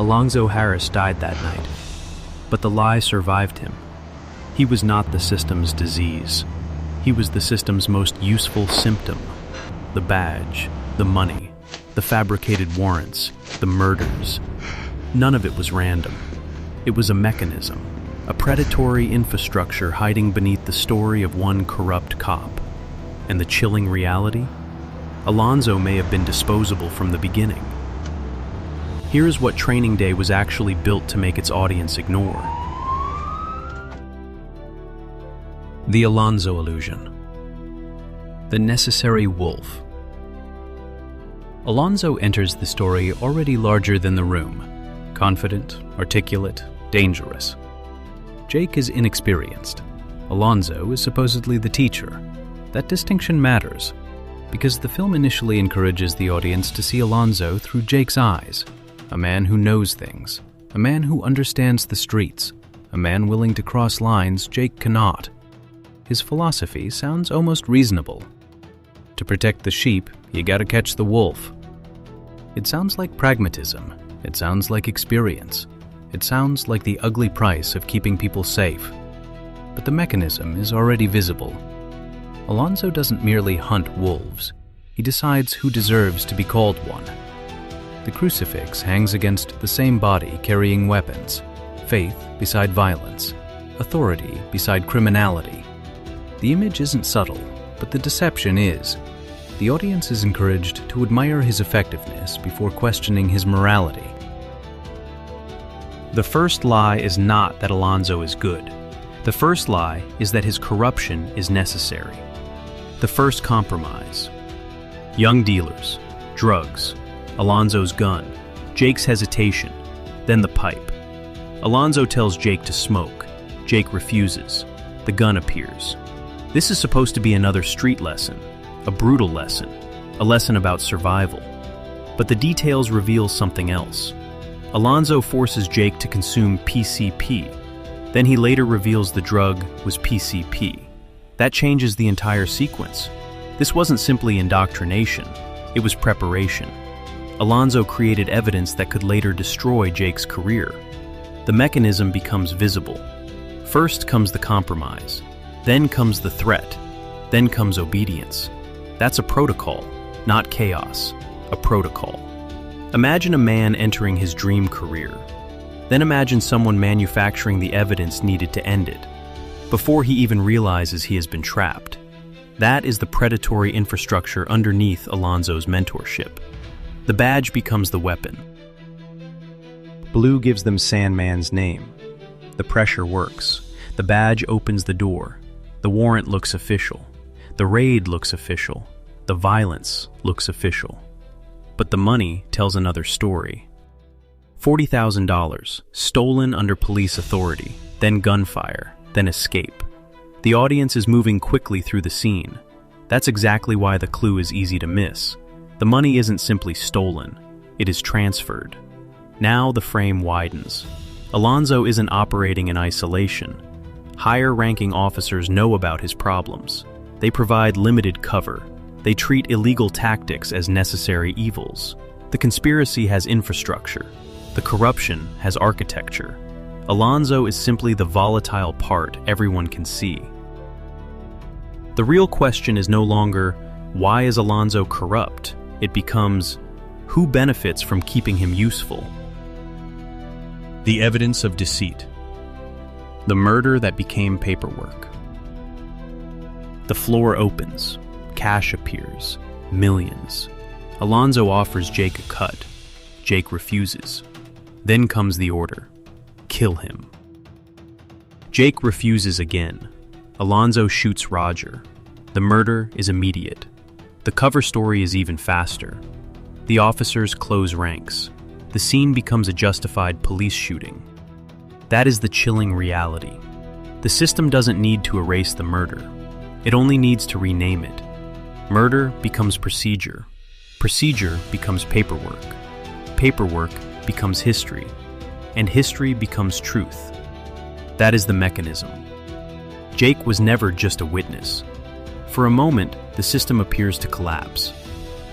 Alonzo Harris died that night, but the lie survived him. He was not the system's disease. He was the system's most useful symptom. The badge, the money, the fabricated warrants, the murders. None of it was random. It was a mechanism, a predatory infrastructure hiding beneath the story of one corrupt cop. And the chilling reality? Alonzo may have been disposable from the beginning. Here's what Training Day was actually built to make its audience ignore. The Alonzo illusion. The necessary wolf. Alonzo enters the story already larger than the room. Confident, articulate, dangerous. Jake is inexperienced. Alonzo is supposedly the teacher. That distinction matters, because the film initially encourages the audience to see Alonzo through Jake's eyes. A man who knows things. A man who understands the streets. A man willing to cross lines Jake cannot. His philosophy sounds almost reasonable. To protect the sheep, you gotta catch the wolf. It sounds like pragmatism. It sounds like experience. It sounds like the ugly price of keeping people safe. But the mechanism is already visible. Alonzo doesn't merely hunt wolves. He decides who deserves to be called one. The crucifix hangs against the same body carrying weapons. Faith beside violence. Authority beside criminality. The image isn't subtle, but the deception is. The audience is encouraged to admire his effectiveness before questioning his morality. The first lie is not that Alonzo is good. The first lie is that his corruption is necessary. The first compromise. Young dealers, drugs, Alonzo's gun, Jake's hesitation, then the pipe. Alonzo tells Jake to smoke. Jake refuses. The gun appears. This is supposed to be another street lesson, a brutal lesson, a lesson about survival. But the details reveal something else. Alonzo forces Jake to consume PCP. Then he later reveals the drug was PCP. That changes the entire sequence. This wasn't simply indoctrination, it was preparation. Alonzo created evidence that could later destroy Jake's career. The mechanism becomes visible. First comes the compromise, then comes the threat, then comes obedience. That's a protocol, not chaos, a protocol. Imagine a man entering his dream career. Then imagine someone manufacturing the evidence needed to end it, before he even realizes he has been trapped. That is the predatory infrastructure underneath Alonzo's mentorship. The badge becomes the weapon. Blue gives them Sandman's name. The pressure works. The badge opens the door. The warrant looks official. The raid looks official. The violence looks official. But the money tells another story. $40,000, stolen under police authority, then gunfire, then escape. The audience is moving quickly through the scene. That's exactly why the clue is easy to miss. The money isn't simply stolen, it is transferred. Now the frame widens. Alonzo isn't operating in isolation. Higher-ranking officers know about his problems. They provide limited cover. They treat illegal tactics as necessary evils. The conspiracy has infrastructure. The corruption has architecture. Alonzo is simply the volatile part everyone can see. The real question is no longer, why is Alonzo corrupt? It becomes, who benefits from keeping him useful? The evidence of deceit. The murder that became paperwork. The floor opens. Cash appears. Millions. Alonzo offers Jake a cut. Jake refuses. Then comes the order. Kill him. Jake refuses again. Alonzo shoots Roger. The murder is immediate. The cover story is even faster. The officers close ranks. The scene becomes a justified police shooting. That is the chilling reality. The system doesn't need to erase the murder. It only needs to rename it. Murder becomes procedure. Procedure becomes paperwork. Paperwork becomes history. And history becomes truth. That is the mechanism. Jake was never just a witness. For a moment, the system appears to collapse.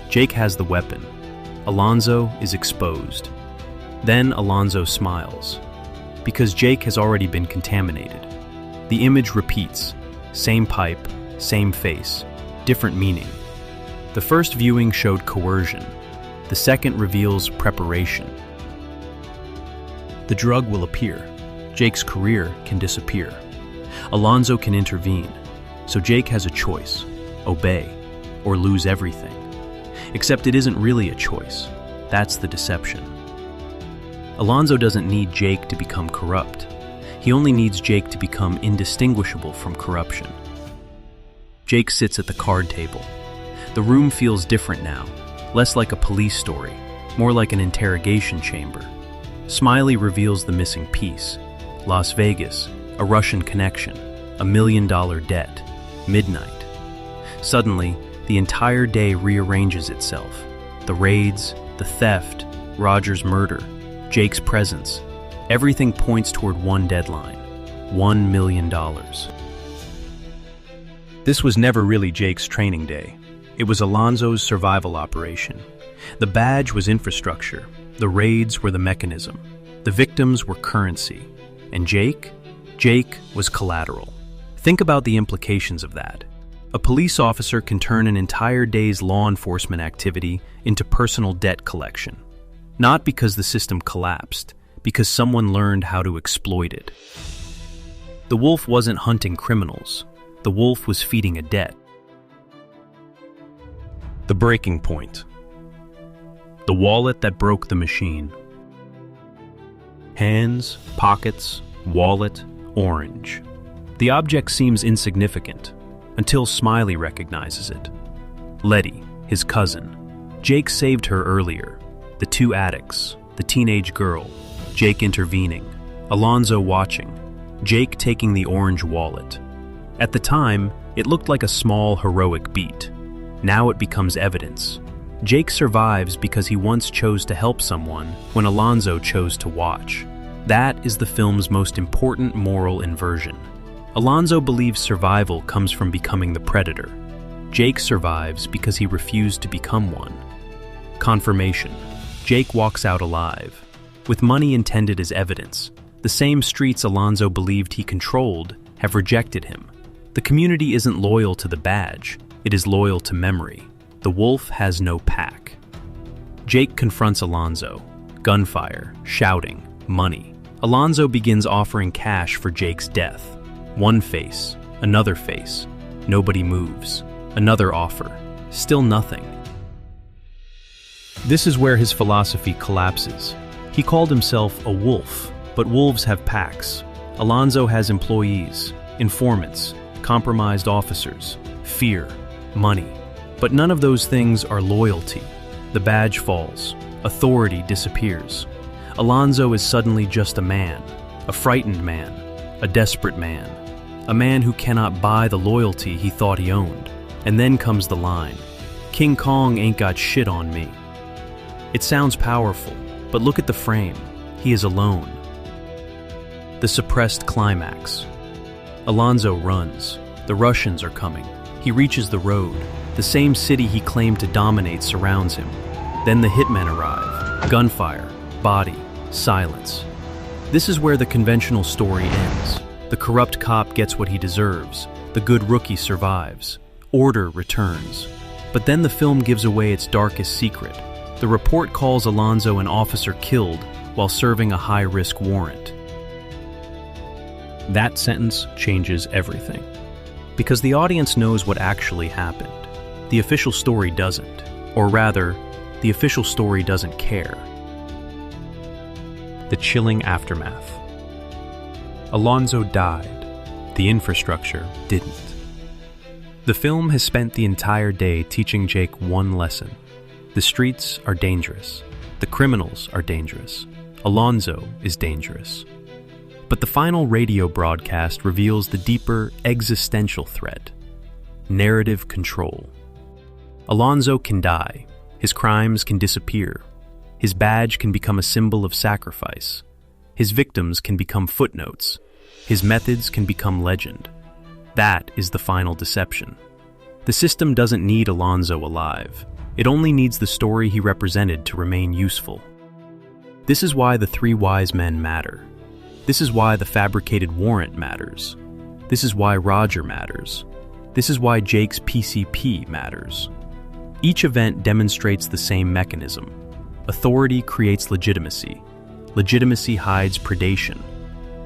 Jake has the weapon. Alonzo is exposed. Then Alonzo smiles, because Jake has already been contaminated. The image repeats, same pipe, same face, different meaning. The first viewing showed coercion. The second reveals preparation. The drug will appear. Jake's career can disappear. Alonzo can intervene. So Jake has a choice: obey or lose everything. Except it isn't really a choice. That's the deception. Alonzo doesn't need Jake to become corrupt. He only needs Jake to become indistinguishable from corruption. Jake sits at the card table. The room feels different now, less like a police story, more like an interrogation chamber. Smiley reveals the missing piece. Las Vegas, a Russian connection, $1 million debt, midnight. Suddenly, the entire day rearranges itself. The raids, the theft, Roger's murder, Jake's presence. Everything points toward one deadline: $1 million. This was never really Jake's training day. It was Alonzo's survival operation. The badge was infrastructure. The raids were the mechanism. The victims were currency. And Jake? Jake was collateral. Think about the implications of that. A police officer can turn an entire day's law enforcement activity into personal debt collection. Not because the system collapsed, because someone learned how to exploit it. The wolf wasn't hunting criminals. The wolf was feeding a debt. The breaking point. The wallet that broke the machine. Hands, pockets, wallet, orange. The object seems insignificant until Smiley recognizes it. Letty, his cousin. Jake saved her earlier. The two addicts, the teenage girl, Jake intervening, Alonzo watching, Jake taking the orange wallet. At the time, it looked like a small, heroic beat. Now it becomes evidence. Jake survives because he once chose to help someone when Alonzo chose to watch. That is the film's most important moral inversion. Alonzo believes survival comes from becoming the predator. Jake survives because he refused to become one. Confirmation. Jake walks out alive, with money intended as evidence. The same streets Alonzo believed he controlled have rejected him. The community isn't loyal to the badge, it is loyal to memory. The wolf has no pack. Jake confronts Alonzo. Gunfire, shouting, money. Alonzo begins offering cash for Jake's death. One face, another face. Nobody moves. Another offer. Still nothing. This is where his philosophy collapses. He called himself a wolf, but wolves have packs. Alonzo has employees, informants, compromised officers, fear, money. But none of those things are loyalty. The badge falls. Authority disappears. Alonzo is suddenly just a man, a frightened man, a desperate man, a man who cannot buy the loyalty he thought he owned. And then comes the line, "King Kong ain't got shit on me." It sounds powerful, but look at the frame. He is alone. The suppressed climax. Alonzo runs. The Russians are coming. He reaches the road. The same city he claimed to dominate surrounds him. Then the hitmen arrive. Gunfire, body, silence. This is where the conventional story ends. The corrupt cop gets what he deserves. The good rookie survives. Order returns. But then the film gives away its darkest secret. The report calls Alonzo an officer killed while serving a high-risk warrant. That sentence changes everything. Because the audience knows what actually happened. The official story doesn't. Or rather, the official story doesn't care. The chilling aftermath. Alonzo died. The infrastructure didn't. The film has spent the entire day teaching Jake one lesson. The streets are dangerous. The criminals are dangerous. Alonzo is dangerous. But the final radio broadcast reveals the deeper existential threat: narrative control. Alonzo can die. His crimes can disappear. His badge can become a symbol of sacrifice. His victims can become footnotes. His methods can become legend. That is the final deception. The system doesn't need Alonzo alive. It only needs the story he represented to remain useful. This is why the three wise men matter. This is why the fabricated warrant matters. This is why Roger matters. This is why Jake's PCP matters. Each event demonstrates the same mechanism. Authority creates legitimacy. Legitimacy hides predation.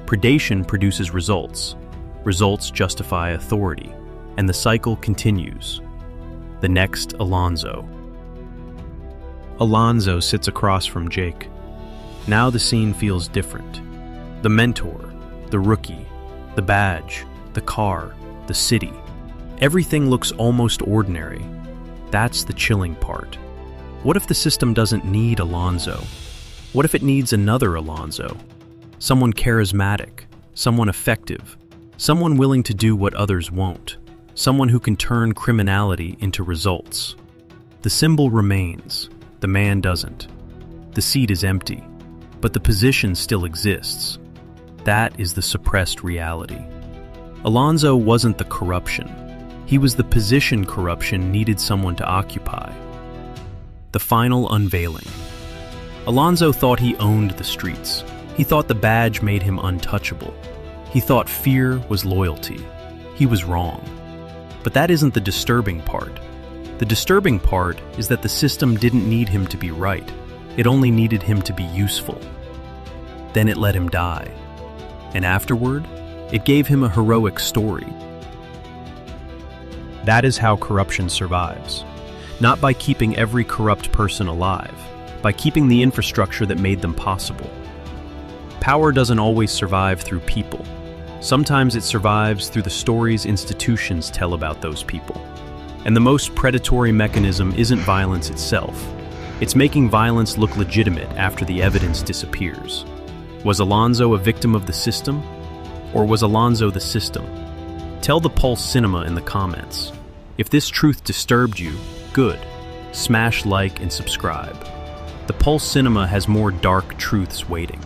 Predation produces results. Results justify authority. And the cycle continues. The next Alonzo. Alonzo sits across from Jake. Now the scene feels different. The mentor, the rookie, the badge, the car, the city. Everything looks almost ordinary. That's the chilling part. What if the system doesn't need Alonzo? What if it needs another Alonzo? Someone charismatic, someone effective, someone willing to do what others won't, someone who can turn criminality into results. The symbol remains, the man doesn't. The seat is empty, but the position still exists. That is the suppressed reality. Alonzo wasn't the corruption. He was the position corruption needed someone to occupy. The final unveiling. Alonzo thought he owned the streets. He thought the badge made him untouchable. He thought fear was loyalty. He was wrong. But that isn't the disturbing part. The disturbing part is that the system didn't need him to be right. It only needed him to be useful. Then it let him die. And afterward, it gave him a heroic story. That is how corruption survives. Not by keeping every corrupt person alive, by keeping the infrastructure that made them possible. Power doesn't always survive through people. Sometimes it survives through the stories institutions tell about those people. And the most predatory mechanism isn't violence itself. It's making violence look legitimate after the evidence disappears. Was Alonzo a victim of the system? Or was Alonzo the system? Tell the Pulse Cinema in the comments. If this truth disturbed you, good. Smash like and subscribe. The Pulse Cinema has more dark truths waiting.